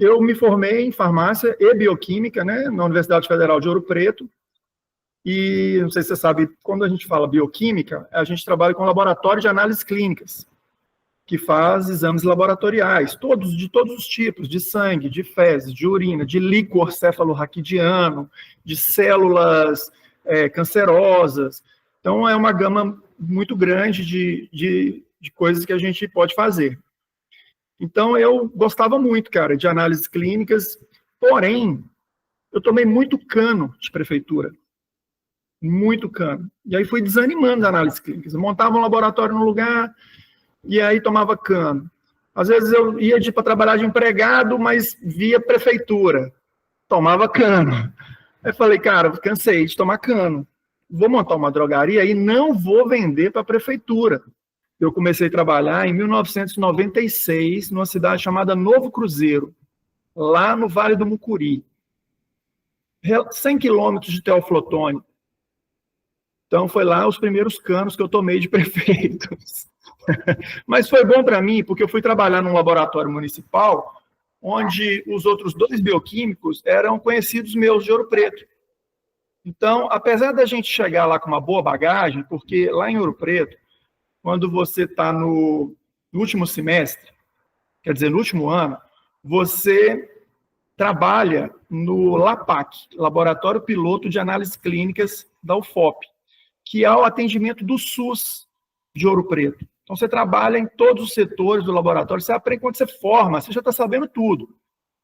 eu me formei em farmácia e bioquímica, né, na Universidade Federal de Ouro Preto, e não sei se você sabe, quando a gente fala bioquímica, a gente trabalha com laboratório de análises clínicas, que faz exames laboratoriais, de todos os tipos, de sangue, de fezes, de urina, de líquor cefalorraquidiano, de células cancerosas. Então, é uma gama muito grande de coisas que a gente pode fazer. Então, eu gostava muito, cara, de análises clínicas, porém, eu tomei muito cano de prefeitura. Muito cano. E aí fui desanimando das análises clínicas. Eu montava um laboratório no lugar e aí tomava cano. Às vezes eu ia para trabalhar de empregado, mas via prefeitura. Tomava cano. Aí falei, cara, cansei de tomar cano. Vou montar uma drogaria e não vou vender para a prefeitura. Eu comecei a trabalhar em 1996, numa cidade chamada Novo Cruzeiro, lá no Vale do Mucuri. 100 quilômetros de Teoflotone. Então, foi lá os primeiros canos que eu tomei de prefeitos. Mas foi bom para mim, porque eu fui trabalhar num laboratório municipal, onde os outros 2 bioquímicos eram conhecidos meus de Ouro Preto. Então, apesar da gente chegar lá com uma boa bagagem, porque lá em Ouro Preto, quando você está no último semestre, quer dizer, no último ano, você trabalha no LAPAC, Laboratório Piloto de Análises Clínicas da UFOP, que é o atendimento do SUS de Ouro Preto. Então, você trabalha em todos os setores do laboratório, você aprende quando você forma, você já está sabendo tudo.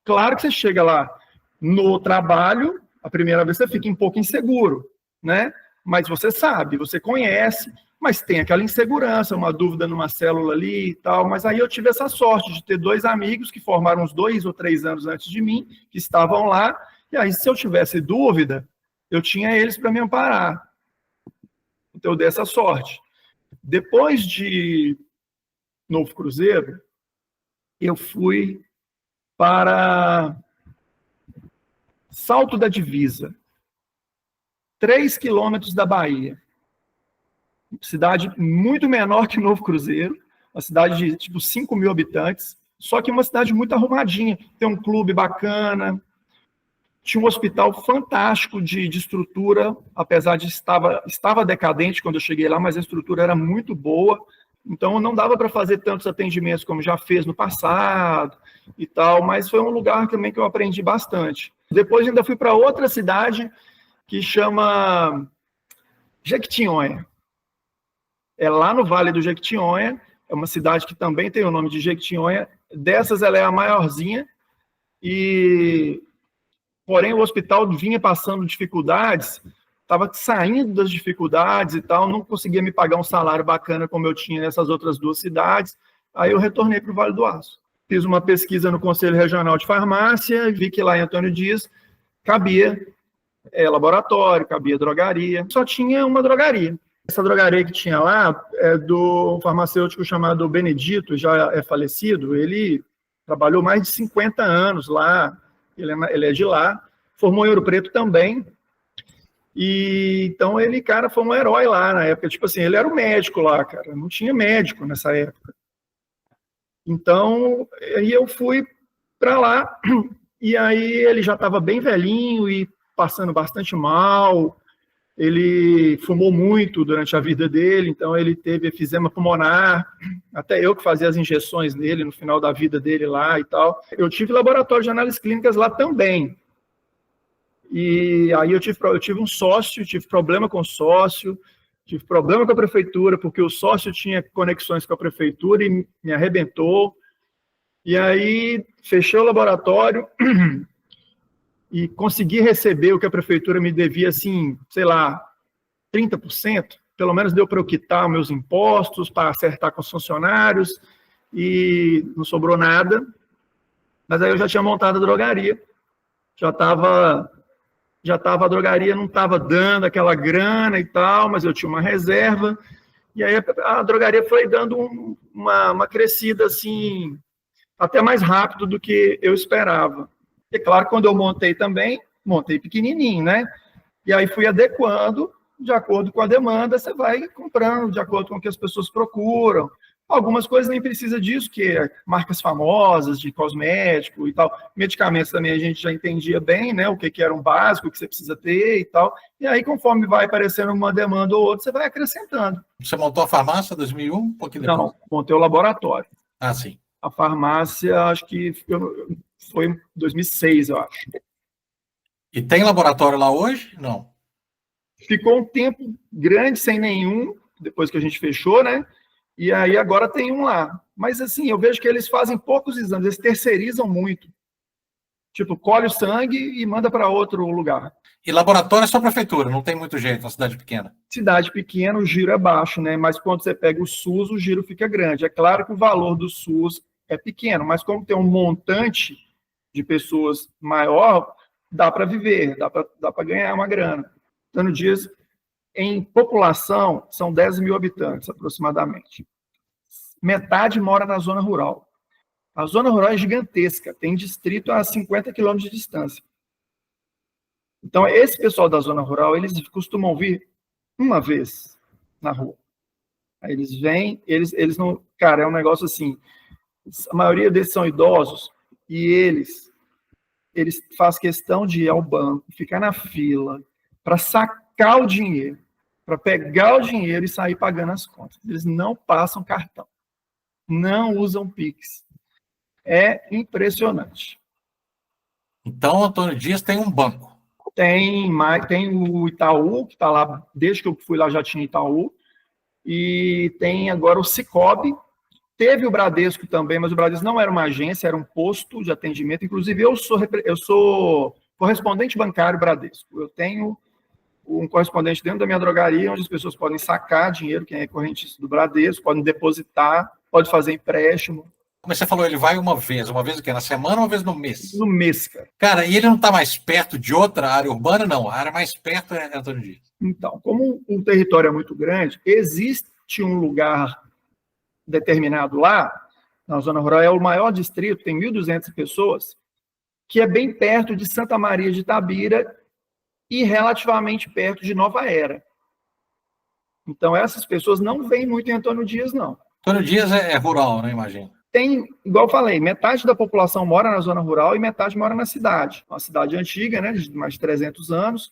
Claro que você chega lá no trabalho, a primeira vez você fica um pouco inseguro, né? Mas você sabe, você conhece, mas tem aquela insegurança, uma dúvida numa célula ali e tal. Mas aí eu tive essa sorte de ter 2 amigos que formaram uns 2 ou 3 anos antes de mim, que estavam lá, e aí se eu tivesse dúvida, eu tinha eles para me amparar. Então eu dei essa sorte. Depois de Novo Cruzeiro, eu fui para Salto da Divisa, 3 quilômetros da Bahia. Cidade muito menor que Novo Cruzeiro, uma cidade de tipo 5 mil habitantes, só que uma cidade muito arrumadinha. Tem um clube bacana, tinha um hospital fantástico de estrutura, apesar de estava decadente quando eu cheguei lá, mas a estrutura era muito boa, então não dava para fazer tantos atendimentos como já fez no passado e tal, mas foi um lugar também que eu aprendi bastante. Depois ainda fui para outra cidade que chama Jequitinhonha. É lá no Vale do Jequitinhonha, é uma cidade que também tem o nome de Jequitinhonha, dessas ela é a maiorzinha, porém o hospital vinha passando dificuldades, estava saindo das dificuldades e tal, não conseguia me pagar um salário bacana como eu tinha nessas outras 2 cidades, aí eu retornei para o Vale do Aço. Fiz uma pesquisa no Conselho Regional de Farmácia, e vi que lá em Antônio Dias cabia laboratório, cabia drogaria, só tinha uma drogaria. Essa drogaria que tinha lá é do farmacêutico chamado Benedito, já é falecido, ele trabalhou mais de 50 anos lá, ele é de lá, formou em Ouro Preto também, e então ele, cara, foi um herói lá na época, tipo assim, ele era o médico lá, cara, não tinha médico nessa época. Então, aí eu fui para lá, e aí ele já estava bem velhinho e passando bastante mal, ele fumou muito durante a vida dele, então ele teve efizema pulmonar, até eu que fazia as injeções nele no final da vida dele lá e tal. Eu tive laboratório de análises clínicas lá também. E aí eu tive um sócio, tive problema com o sócio, tive problema com a prefeitura, porque o sócio tinha conexões com a prefeitura e me arrebentou. E aí fechei o laboratório e consegui receber o que a prefeitura me devia, assim, sei lá, 30%, pelo menos deu para eu quitar meus impostos, para acertar com os funcionários, e não sobrou nada, mas aí eu já tinha montado a drogaria, a drogaria não estava dando aquela grana e tal, mas eu tinha uma reserva, e aí a drogaria foi dando uma crescida, assim, até mais rápido do que eu esperava. E claro, quando eu montei também, montei pequenininho, né? E aí fui adequando, de acordo com a demanda, você vai comprando, de acordo com o que as pessoas procuram. Algumas coisas nem precisa disso, que é marcas famosas de cosmético e tal. Medicamentos também a gente já entendia bem, né? O que era um básico que você precisa ter e tal. E aí, conforme vai aparecendo uma demanda ou outra, você vai acrescentando. Você montou a farmácia em 2001? Um pouquinho depois? Não, montei o laboratório. Ah, sim. A farmácia, acho que foi em 2006, eu acho. E tem laboratório lá hoje? Não. Ficou um tempo grande sem nenhum, depois que a gente fechou, né? E aí agora tem um lá. Mas assim, eu vejo que eles fazem poucos exames, eles terceirizam muito. Tipo, colhe o sangue e manda para outro lugar. E laboratório é só prefeitura, não tem muito jeito na cidade pequena. Cidade pequena, o giro é baixo, né? Mas quando você pega o SUS, o giro fica grande. É claro que o valor do SUS é pequeno, mas como tem um montante de pessoas maior, dá para viver, dá para ganhar uma grana. Antônio Dias, em população, são 10 mil habitantes, aproximadamente. Metade mora na zona rural. A zona rural é gigantesca, tem distrito a 50 quilômetros de distância. Então, esse pessoal da zona rural, eles costumam vir uma vez na rua. Aí eles vêm, eles não... Cara, é um negócio assim, a maioria deles são idosos e eles fazem questão de ir ao banco, ficar na fila, para sacar o dinheiro, para pegar o dinheiro e sair pagando as contas. Eles não passam cartão, não usam Pix. É impressionante. Então, Antônio Dias tem um banco. Tem o Itaú, que está lá, desde que eu fui lá já tinha Itaú, e tem agora o Sicoob. Teve o Bradesco também, mas o Bradesco não era uma agência, era um posto de atendimento. Inclusive, eu sou correspondente bancário Bradesco. Eu tenho um correspondente dentro da minha drogaria, onde as pessoas podem sacar dinheiro, quem é correntista do Bradesco, podem depositar, pode fazer empréstimo. Como você falou, ele vai uma vez o quê? Na semana ou uma vez no mês? No mês, cara. Cara, e ele não está mais perto de outra área urbana? Não, a área mais perto é Antônio Dias. Então, como o território é muito grande, existe um lugar determinado lá, na zona rural, é o maior distrito, tem 1.200 pessoas, que é bem perto de Santa Maria de Itabira e relativamente perto de Nova Era. Então, essas pessoas não vêm muito em Antônio Dias, não. Antônio Dias é rural, né, imagino? Tem, igual eu falei, metade da população mora na zona rural e metade mora na cidade. Uma cidade antiga, né, de mais de 300 anos,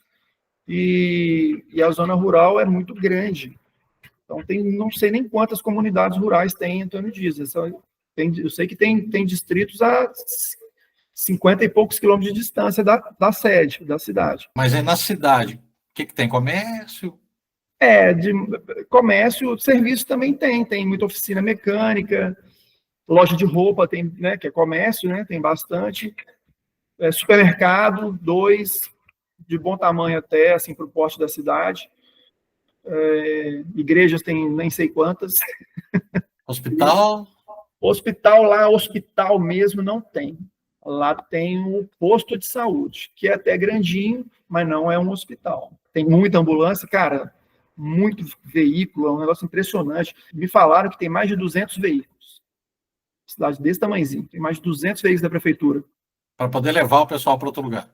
e a zona rural é muito grande. Então, não sei nem quantas comunidades rurais tem em Antônio Dias. Eu sei que tem distritos a 50 e poucos quilômetros de distância da sede, da cidade. Mas é na cidade. O que tem? Comércio? De comércio, serviço também tem muita oficina mecânica, loja de roupa tem, né, que é comércio, né, tem bastante. Supermercado, 2, de bom tamanho até, assim, para o porte da cidade. Igrejas tem nem sei quantas. Hospital? Hospital lá, hospital mesmo não tem. Lá tem o posto de saúde, que é até grandinho, mas não é um hospital. Tem muita ambulância, cara, muito veículo, é um negócio impressionante. Me falaram que tem mais de 200 veículos. Cidade desse tamanhozinho, tem mais de 200 veículos da prefeitura. Para poder levar o pessoal para outro lugar.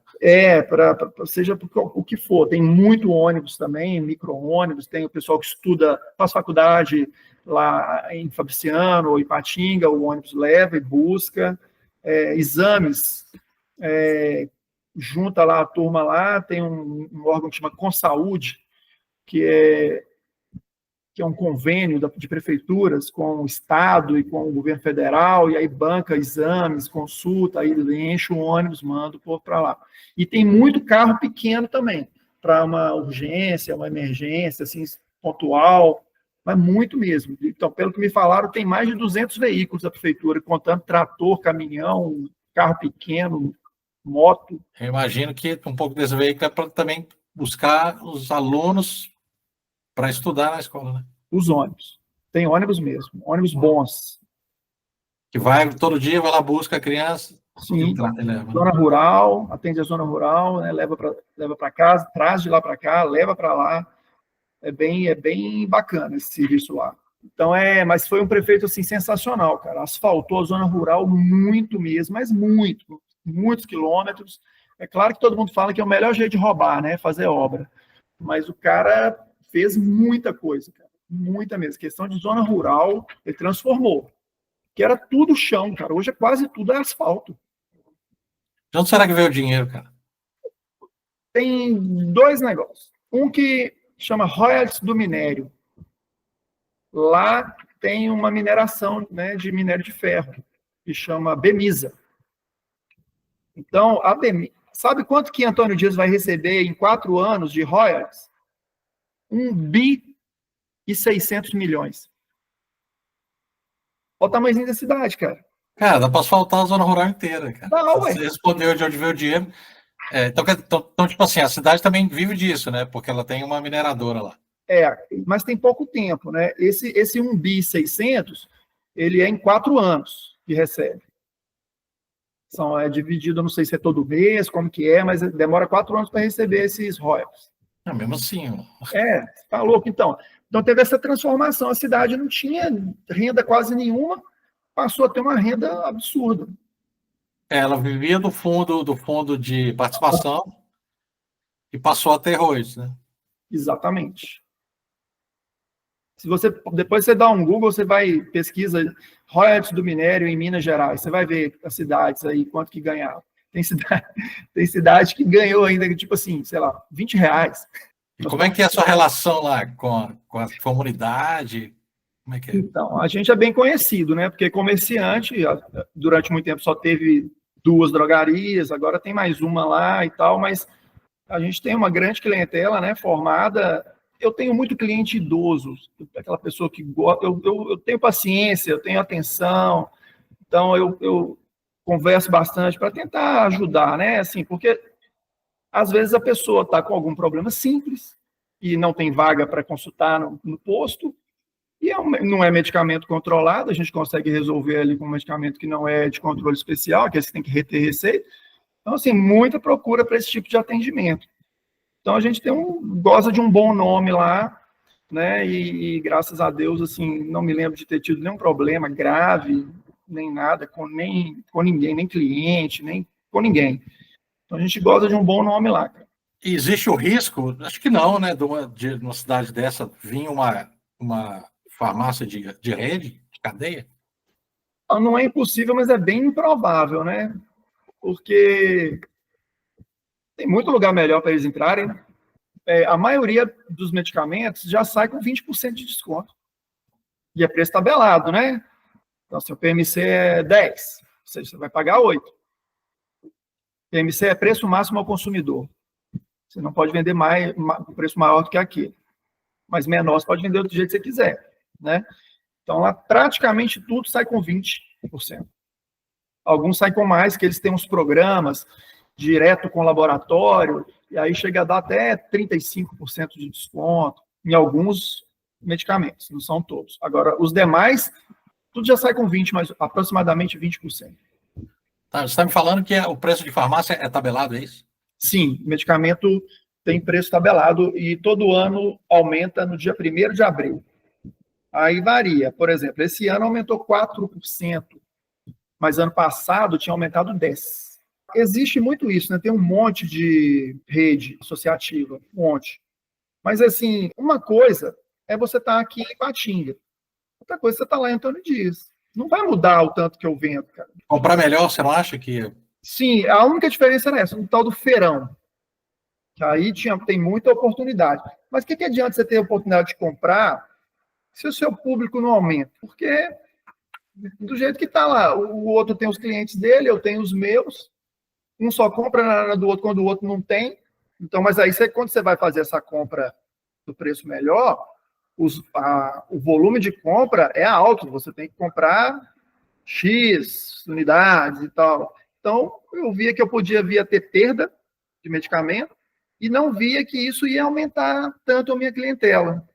Seja o que for. Tem muito ônibus também, micro-ônibus, tem o pessoal que estuda, faz faculdade lá em Fabriciano ou em Ipatinga, o ônibus leva e busca. Exames, junta lá a turma lá, tem um órgão que chama Consaúde, que é um convênio de prefeituras com o Estado e com o governo federal, e aí banca exames, consulta, aí enche o ônibus, manda o povo para lá. E tem muito carro pequeno também, para uma urgência, uma emergência, assim, pontual, mas muito mesmo. Então, pelo que me falaram, tem mais de 200 veículos da prefeitura, contando trator, caminhão, carro pequeno, moto. Eu imagino que um pouco desse veículo é para também buscar os alunos para estudar na escola, né? Os ônibus. Tem ônibus mesmo, ônibus bons. Que vai todo dia, vai lá, busca a criança. Sim, zona rural, atende a zona rural, né, leva para casa, traz de lá para cá, leva para lá. É bem bacana esse serviço lá. Então, mas foi um prefeito, assim, sensacional, cara. Asfaltou a zona rural muito mesmo, mas muitos quilômetros. É claro que todo mundo fala que é o melhor jeito de roubar, né, fazer obra. Mas o cara fez muita coisa, cara. muita mesmo. Questão de zona rural, ele transformou. Que era tudo chão, cara. Hoje é quase tudo asfalto. De onde será que veio o dinheiro, cara? Tem dois negócios. Um que chama royalties do minério. Lá tem uma mineração, né, de minério de ferro, que chama Bemisa. Então, a Bemisa, sabe quanto que Antônio Dias vai receber em 4 anos de royalties? 1,6 bi. Olha o tamanhozinho da cidade, cara. Cara, dá para asfaltar a zona rural inteira, cara. Dá, Você respondeu de onde veio o dinheiro. Então, tipo assim, a cidade também vive disso, né? Porque ela tem uma mineradora lá. Mas tem pouco tempo, né? Esse 1,6 bi, ele é em 4 anos que recebe. É dividido, não sei se é todo mês, como que é, mas demora 4 anos para receber esses royalties. Mesmo assim. Tá louco, então. Então teve essa transformação, a cidade não tinha renda quase nenhuma, passou a ter uma renda absurda. Ela vivia do fundo de participação e passou a ter royalties, né? Exatamente. Se depois você dá um Google, você vai pesquisa royalties do minério em Minas Gerais, você vai ver as cidades aí, quanto que ganharam. Tem cidade que ganhou ainda, tipo assim, sei lá, R$20. E como é que é a sua relação lá com a comunidade? Como é que é? Então, a gente é bem conhecido, né? Porque comerciante, durante muito tempo só teve 2 drogarias, agora tem mais uma lá e tal, mas a gente tem uma grande clientela, né, formada. Eu tenho muito cliente idoso, aquela pessoa que gosta, eu tenho paciência, eu tenho atenção, então eu converso bastante para tentar ajudar, né, assim, porque às vezes a pessoa está com algum problema simples e não tem vaga para consultar no posto, e não é medicamento controlado, a gente consegue resolver ali com um medicamento que não é de controle especial, que você tem que reter receita. Então, assim, muita procura para esse tipo de atendimento. Então, a gente goza de um bom nome lá, né, e graças a Deus, assim, não me lembro de ter tido nenhum problema grave, nem nada, nem com ninguém, nem cliente, nem com ninguém. Então, a gente goza de um bom nome lá, cara. E existe o risco, acho que não, né, de uma cidade dessa vir uma farmácia de rede, de cadeia? Não é impossível, mas é bem improvável, né? Porque tem muito lugar melhor para eles entrarem. A maioria dos medicamentos já sai com 20% de desconto. E é preço tabelado, né? Então, se o PMC é 10, ou seja, você vai pagar 8. PMC é preço máximo ao consumidor. Você não pode vender um preço maior do que aquele. Mas menor você pode vender do jeito que você quiser, né? Então, lá praticamente tudo sai com 20%. Alguns saem com mais, que eles têm uns programas direto com o laboratório, e aí chega a dar até 35% de desconto em alguns medicamentos, não são todos. Agora, os demais, tudo já sai com 20%, mas aproximadamente 20%. Tá, você está me falando que o preço de farmácia é tabelado, é isso? Sim, medicamento tem preço tabelado e todo ano aumenta no dia 1º de abril. Aí varia. Por exemplo, esse ano aumentou 4%, mas ano passado tinha aumentado 10%. Existe muito isso, né? Tem um monte de rede associativa, um monte. Mas, assim, uma coisa é você estar aqui em Ipatinga. Outra coisa é você estar lá em Antônio Dias. Não vai mudar o tanto que eu vendo, cara. Comprar melhor, você não acha que... Sim, a única diferença era essa, no tal do feirão. Que aí tem muita oportunidade. Mas o que adianta você ter a oportunidade de comprar se o seu público não aumenta? Porque do jeito que está lá, o outro tem os clientes dele, eu tenho os meus, um só compra na do outro quando o outro não tem. Então, mas aí quando você vai fazer essa compra do preço melhor, o volume de compra é alto, você tem que comprar X unidades e tal. Então, eu via que eu podia ter perda de medicamento e não via que isso ia aumentar tanto a minha clientela.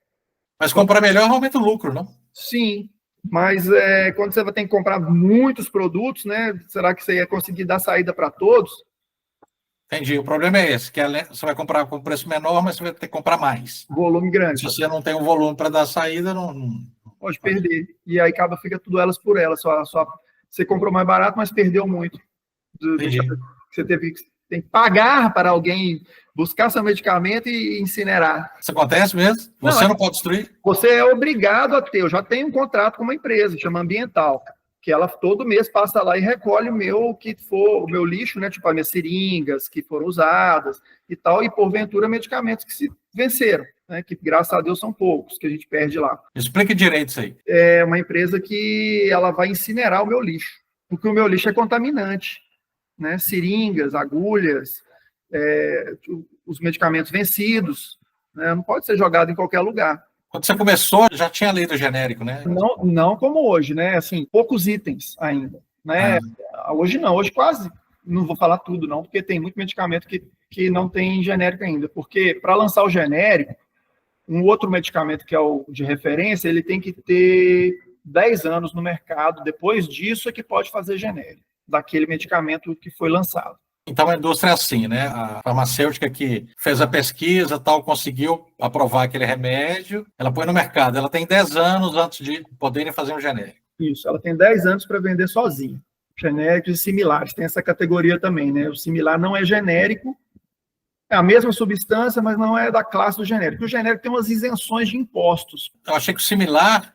Mas comprar melhor aumenta o lucro, não? Sim, mas quando você vai ter que comprar muitos produtos, né? Será que você ia conseguir dar saída para todos? Entendi. O problema é esse, que você vai comprar com preço menor, mas você vai ter que comprar mais. Volume grande. Se você não tem um volume para dar saída, não pode perder. E aí fica tudo elas por elas. Você comprou mais barato, mas perdeu muito. Você teve que tem que pagar para alguém buscar seu medicamento e incinerar. Isso acontece mesmo? Você não pode destruir? Você é obrigado a ter. Eu já tenho um contrato com uma empresa, chama Ambiental, que ela todo mês passa lá e recolhe o meu lixo, né? Tipo as minhas seringas que foram usadas e tal, e porventura medicamentos que se venceram, né? Que graças a Deus são poucos que a gente perde lá. Explique direito isso aí. É uma empresa que ela vai incinerar o meu lixo, porque o meu lixo é contaminante, né? Seringas, agulhas, os medicamentos vencidos, né? Não pode ser jogado em qualquer lugar. Quando você começou, já tinha lei do genérico, né? Não como hoje, né? Assim, poucos itens ainda, né? Hoje não, hoje quase, não vou falar tudo não, porque tem muito medicamento que não tem genérico ainda, porque para lançar o genérico, um outro medicamento que é o de referência, ele tem que ter 10 anos no mercado, depois disso é que pode fazer genérico, daquele medicamento que foi lançado. Então a indústria é assim, né? A farmacêutica que fez a pesquisa, tal, conseguiu aprovar aquele remédio, ela põe no mercado. Ela tem 10 anos antes de poderem fazer um genérico. Isso, ela tem 10 anos para vender sozinha. Genéricos e similares, tem essa categoria também, né? O similar não é genérico, é a mesma substância, mas não é da classe do genérico. O genérico tem umas isenções de impostos. Eu achei que o similar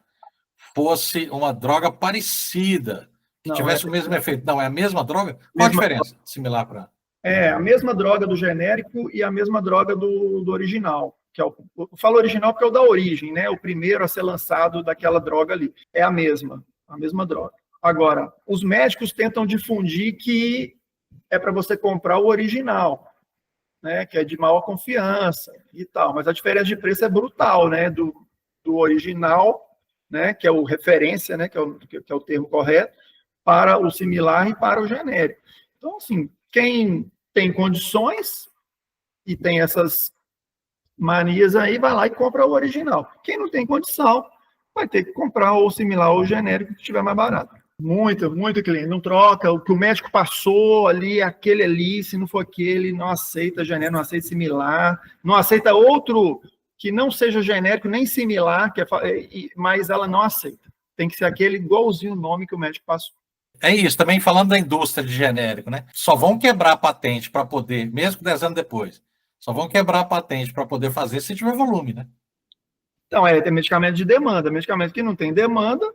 fosse uma droga parecida, que tivesse o mesmo efeito. Não, é a mesma droga? Qual a diferença? Similar para... É a mesma droga do genérico e a mesma droga do original, que é eu falo original porque é o da origem, né? O primeiro a ser lançado daquela droga ali. É a mesma droga. Agora, os médicos tentam difundir que é para você comprar o original, né? Que é de maior confiança e tal, mas a diferença de preço é brutal, né? Do original, né? Que é o referência, né? Que é o termo correto, para o similar e para o genérico. Então, assim, quem tem condições e tem essas manias aí, vai lá e compra o original. Quem não tem condição, vai ter que comprar o similar ou o genérico que estiver mais barato. Muito cliente. Não troca. O que o médico passou ali, aquele ali, se não for aquele, não aceita genérico, não aceita similar, não aceita outro que não seja genérico, nem similar, mas ela não aceita. Tem que ser aquele igualzinho o nome que o médico passou. É isso, também falando da indústria de genérico, né? Só vão quebrar a patente para poder, mesmo 10 anos depois, só vão quebrar a patente para poder fazer se tiver volume, né? Então, tem medicamento de demanda. Medicamento que não tem demanda,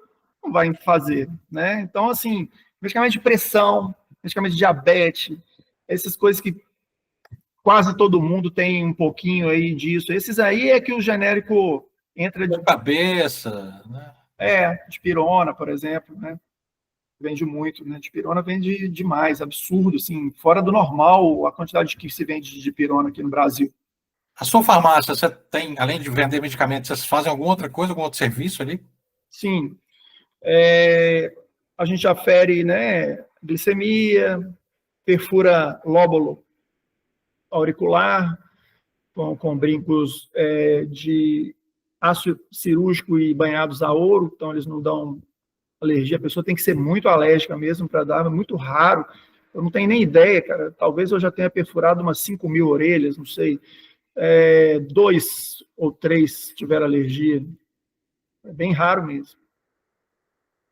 não vai fazer, né? Então, assim, medicamento de pressão, medicamento de diabetes, essas coisas que quase todo mundo tem um pouquinho aí disso. Esses aí é que o genérico entra de cabeça, né? Dipirona, por exemplo, né? Vende muito, né? Dipirona vende demais, absurdo, assim, fora do normal a quantidade que se vende de dipirona aqui no Brasil. A sua farmácia, você tem, além de vender medicamentos, vocês fazem alguma outra coisa, algum outro serviço ali? Sim. A gente afere, né, glicemia, perfura lóbulo auricular, com brincos de ácido cirúrgico e banhados a ouro, então eles não dão alergia, a pessoa tem que ser muito alérgica mesmo para dar, é muito raro. Eu não tenho nem ideia, cara. Talvez eu já tenha perfurado umas 5.000 orelhas, não sei. 2 ou 3 tiveram alergia. É bem raro mesmo.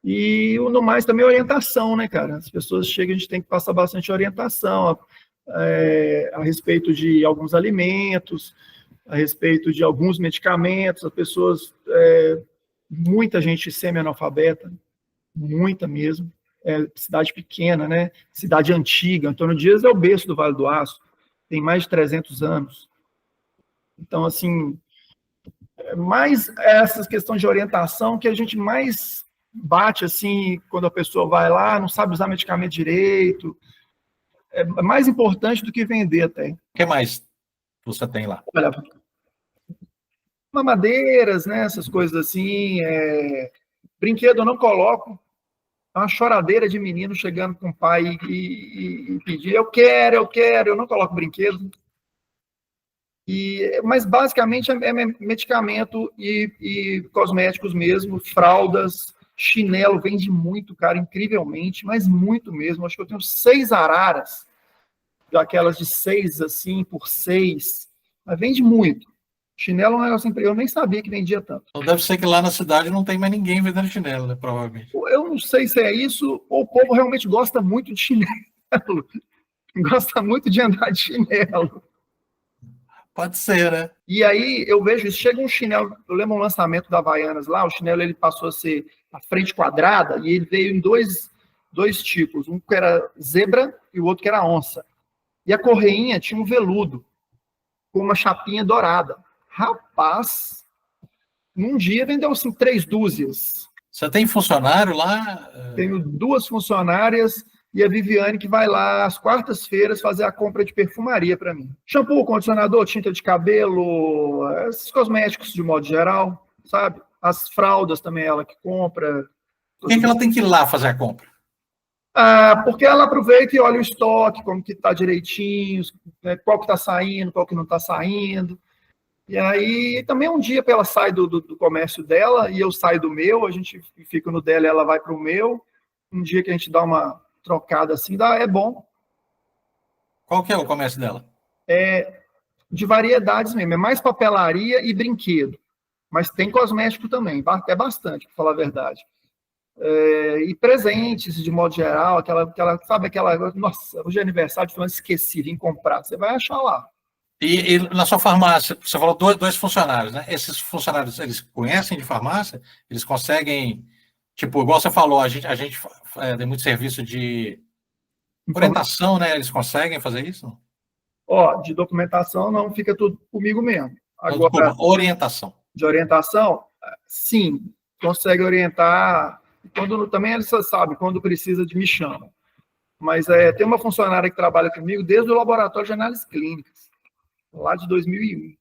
E no mais também orientação, né, cara? As pessoas chegam, a gente tem que passar bastante orientação a respeito de alguns alimentos, a respeito de alguns medicamentos. As pessoas, muita gente semi-analfabeta, muita mesmo, cidade pequena, né? Cidade antiga. Antônio Dias é o berço do Vale do Aço, tem mais de 300 anos. Então, assim, mais essas questões de orientação que a gente mais bate, assim, quando a pessoa vai lá, não sabe usar medicamento direito. É mais importante do que vender até. O que mais você tem lá? Olha, mamadeiras, né? Essas coisas assim. Brinquedo eu não coloco. Uma choradeira de menino chegando com o pai e pedir, eu quero, eu não coloco brinquedo. Mas basicamente é medicamento e cosméticos mesmo, fraldas, chinelo, vende muito, cara, incrivelmente, mas muito mesmo. Acho que eu tenho 6 araras, daquelas de 6 assim, por 6, mas vende muito. Chinelo é um negócio, eu nem sabia que vendia tanto. Então deve ser que lá na cidade não tem mais ninguém vendendo chinelo, né, provavelmente. Eu não sei se é isso, ou o povo realmente gosta muito de chinelo. gosta muito de andar de chinelo. Pode ser, né? E aí eu vejo isso, chega um chinelo, eu lembro um lançamento da Havaianas lá, o chinelo ele passou a ser a frente quadrada e ele veio em dois tipos, um que era zebra e o outro que era onça. E a correinha tinha um veludo com uma chapinha dourada. Rapaz, num dia vendeu assim 3 dúzias. Você tem funcionário lá? Tenho 2 funcionárias e a Viviane que vai lá às quartas-feiras fazer a compra de perfumaria para mim. Shampoo, condicionador, tinta de cabelo, esses cosméticos de modo geral, sabe? As fraldas também ela que compra. Por que ela tem que ir lá fazer a compra? Porque ela aproveita e olha o estoque, como que está direitinho, né, qual que está saindo, qual que não está saindo. E aí também um dia ela sai do comércio dela e eu saio do meu, a gente fica no dela e ela vai para o meu. Um dia que a gente dá uma trocada assim, é bom. Qual que é o comércio dela? De variedades mesmo, é mais papelaria e brinquedo. Mas tem cosmético também, até bastante, para falar a verdade. E presentes, de modo geral, sabe aquela, nossa, hoje é aniversário, eu esqueci, vim comprar, você vai achar lá. E na sua farmácia, você falou dois funcionários, né? Esses funcionários, eles conhecem de farmácia? Eles conseguem, tipo, igual você falou, a gente tem muito serviço de orientação, né? Eles conseguem fazer isso? De documentação não, fica tudo comigo mesmo. Agora, desculpa, orientação. De orientação, sim, consegue orientar. Também eles sabem, quando precisa de me chama. Mas tem uma funcionária que trabalha comigo desde o laboratório de análises clínicas, lá de 2001.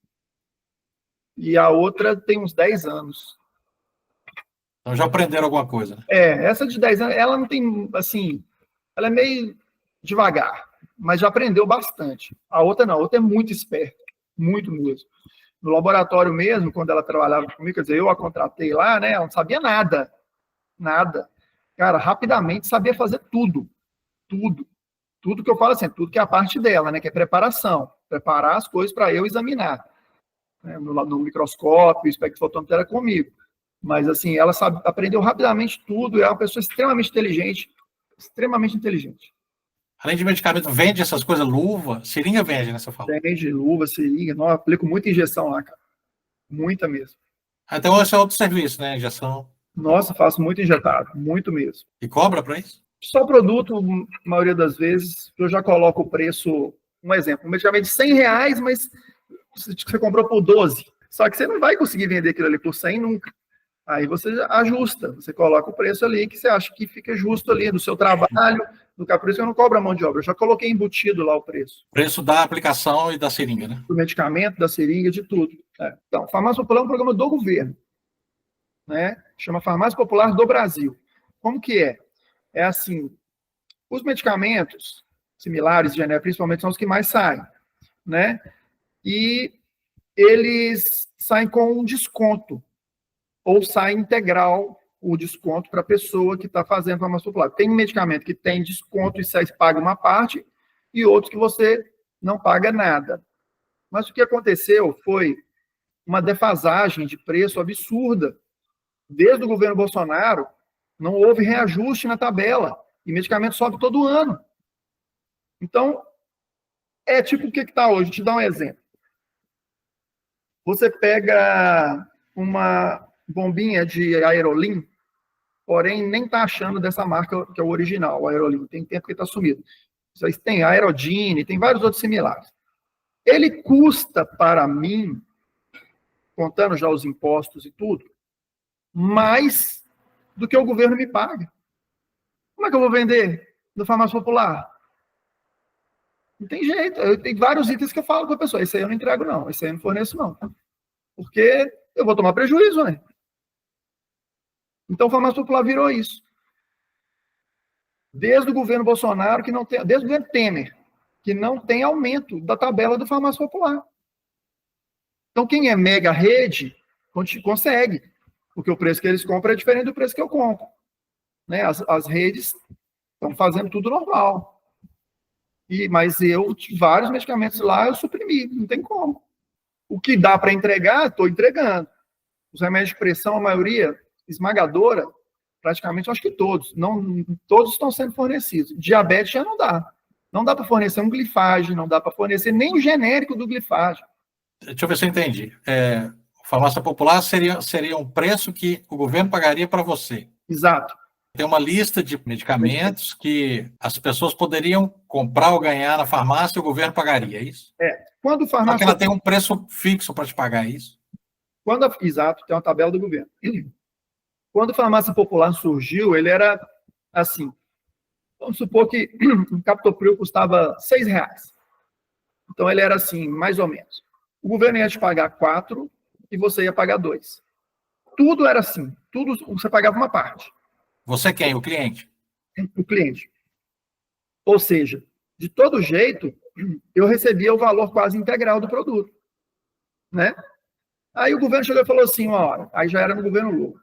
E a outra tem uns 10 anos. Então já aprenderam alguma coisa, né? Essa de 10 anos, ela não tem, assim, ela é meio devagar, mas já aprendeu bastante. A outra não, a outra é muito esperta, muito mesmo. No laboratório mesmo, quando ela trabalhava comigo, quer dizer, eu a contratei lá, né? Ela não sabia nada. Nada. Cara, rapidamente sabia fazer tudo. Tudo. Tudo que eu falo assim, tudo que é a parte dela, né? Que é preparação. Preparar as coisas para eu examinar. Né, no microscópio, o espectrofotômetro era comigo. Mas, assim, ela aprendeu rapidamente tudo. É uma pessoa extremamente inteligente. Extremamente inteligente. Além de medicamento, vende essas coisas, luva, seringa vende, né? Você fala. Vende luva, seringa. Não, eu aplico muita injeção lá, cara. Muita mesmo. Então, esse é outro serviço, né? Injeção. Nossa, faço muito injetado. Muito mesmo. E cobra para isso? Só produto, a maioria das vezes, eu já coloco o preço. Um exemplo, um medicamento de R$100, mas você comprou por 12. Só que você não vai conseguir vender aquilo ali por 100 nunca. Aí você ajusta, você coloca o preço ali que você acha que fica justo ali do seu trabalho, por isso eu não cobro a mão de obra, eu já coloquei embutido lá o preço. O preço da aplicação e da seringa, né? Do medicamento, da seringa, de tudo. Então, Farmácia Popular é um programa do governo, né? Chama Farmácia Popular do Brasil. Como que é? É assim, os medicamentos similares, principalmente, são os que mais saem, né? E eles saem com um desconto, ou sai integral o desconto para a pessoa que está fazendo farmácia popular. Tem medicamento que tem desconto e você paga uma parte, e outros que você não paga nada. Mas o que aconteceu foi uma defasagem de preço absurda. Desde o governo Bolsonaro, não houve reajuste na tabela, e medicamento sobe todo ano. Então, é tipo o que está hoje. Vou te dar um exemplo. Você pega uma bombinha de Aerolim, porém nem está achando dessa marca que é o original, o Aerolim. Tem tempo que está sumido. Vocês têm Aerodine, tem vários outros similares. Ele custa para mim, contando já os impostos e tudo, mais do que o governo me paga. Como é que eu vou vender no farmácia popular? Não tem jeito. Eu tenho vários itens que eu falo para a pessoa, esse aí eu não entrego não, esse aí eu não forneço não. Porque eu vou tomar prejuízo, né? Então, o farmácia popular virou isso. Desde o governo Bolsonaro, desde o governo Temer, que não tem aumento da tabela do farmácia popular. Então, quem é mega rede, consegue, porque o preço que eles compram é diferente do preço que eu compro. Né? As redes estão fazendo tudo normal. Mas vários medicamentos lá, eu suprimi, não tem como. O que dá para entregar, estou entregando. Os remédios de pressão, a maioria esmagadora, praticamente, acho que todos. Não, todos estão sendo fornecidos. Diabetes já não dá. Não dá para fornecer um glifage, não dá para fornecer nem o genérico do glifage. Deixa eu ver se eu entendi. Farmácia popular seria um preço que o governo pagaria para você. Exato. Tem uma lista de medicamentos que as pessoas poderiam comprar ou ganhar na farmácia e o governo pagaria, é isso? Quando o farmácia... Só que ela tem um preço fixo para te pagar, é isso? Exato, tem uma tabela do governo. Quando a farmácia popular surgiu, ele era assim, vamos supor que um captopril custava R$6. Então, ele era assim, mais ou menos. O governo ia te pagar 4 e você ia pagar 2. Tudo era assim, tudo você pagava uma parte. Você quem? O cliente? O cliente. Ou seja, de todo jeito, eu recebia o valor quase integral do produto, né? Aí o governo chegou e falou assim, uma hora, aí já era no governo Lula,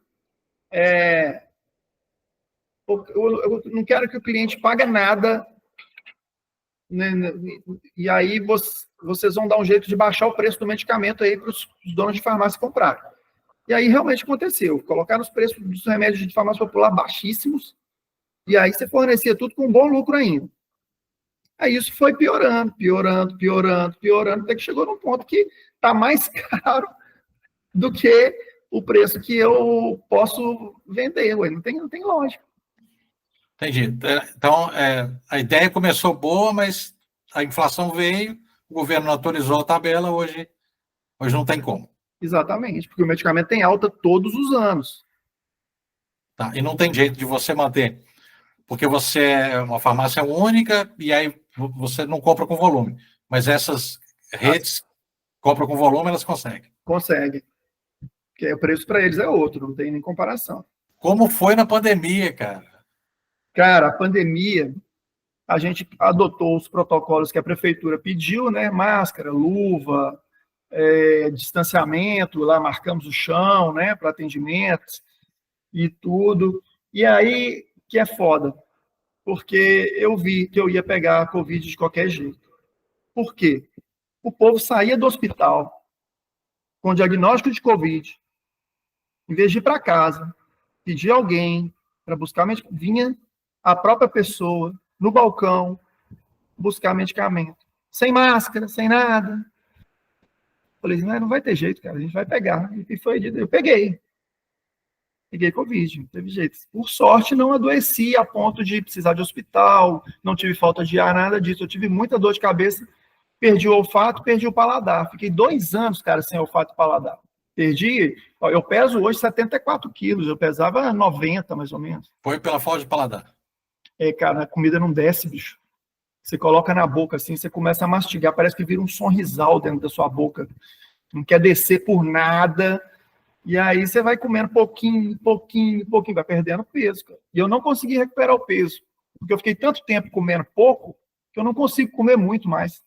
eu não quero que o cliente pague nada, né, e aí vocês vão dar um jeito de baixar o preço do medicamento aí para os donos de farmácia comprarem. E aí realmente aconteceu, colocaram os preços dos remédios de farmácia popular baixíssimos, e aí você fornecia tudo com um bom lucro ainda. Aí isso foi piorando, até que chegou num ponto que está mais caro do que o preço que eu posso vender. Ué, não tem lógica. Entendi. Então, a ideia começou boa, mas a inflação veio, o governo não autorizou a tabela, hoje não tem como. Exatamente, porque o medicamento tem alta todos os anos. Tá? E não tem jeito de você manter, porque você é uma farmácia única e aí você não compra com volume. Mas essas redes compram com volume, elas conseguem. Conseguem. Porque o preço para eles é outro, não tem nem comparação. Como foi na pandemia, cara? Cara, a pandemia, a gente adotou os protocolos que a prefeitura pediu, né? Máscara, luva, distanciamento, lá marcamos o chão, né? Para atendimentos e tudo. E aí, que é foda, porque eu vi que eu ia pegar a Covid de qualquer jeito. Por quê? O povo saía do hospital com diagnóstico de Covid, em vez de ir para casa, pedir alguém para buscar medicamento, vinha a própria pessoa no balcão buscar medicamento, sem máscara, sem nada. Falei, não vai ter jeito, cara, a gente vai pegar. E foi dito, eu peguei Covid, não teve jeito. Por sorte, não adoeci a ponto de precisar de hospital, não tive falta de ar, nada disso. Eu tive muita dor de cabeça, perdi o olfato, perdi o paladar. Fiquei 2 anos, cara, sem olfato e paladar. Perdi, eu peso hoje 74 quilos, eu pesava 90, mais ou menos. Foi pela falta de paladar. Cara, a comida não desce, bicho. Você coloca na boca assim, você começa a mastigar, parece que vira um sonrisal dentro da sua boca. Não quer descer por nada. E aí você vai comendo pouquinho, vai perdendo peso, cara. E eu não consegui recuperar o peso, porque eu fiquei tanto tempo comendo pouco, que eu não consigo comer muito mais.